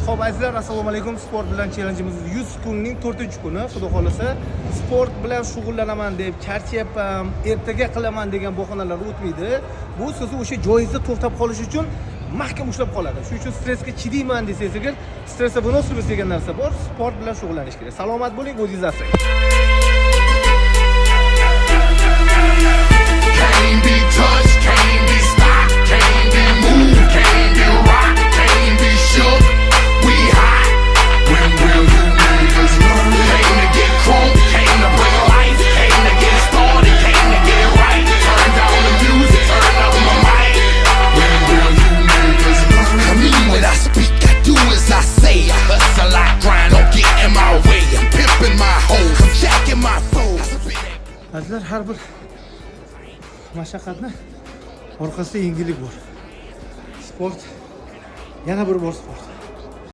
Xo'p, azizlar, assalomu alaykum. Sport bilan challengeimiz 100 kunning 4-kuni. Xudo xolasa, sport bilan shug'ullanaman deb charchayapman, ertaga qilaman degan bahonalar o'tmaydi. Bu sizni o'sha joyingizda to'xtab qolish uchun mahkam ushlab qoladi. Shuning uchun stressga chidayman desangiz agar, stressga munosiblik degan narsa bor. Sport bilan shug'ullanish kerak. Salomat bo'ling, o'zingizni asrang. Can't be touched, can't be stopped, can't be moved, can't be rocked, can't be shook. We hot. When will you niggas learn? Came to get crunk, came to bring life, came to get started, came to get right. Turn down the music, turn up my mic. When will you niggas learn? I mean what I speak, I do as I say. I hustle, I grind, don't get in my way. I'm pimping my hoes, I'm jacking my foes. Azizlar, har bir mashaqqatni orqasida yengillik bor. Sport yana bir bor sport.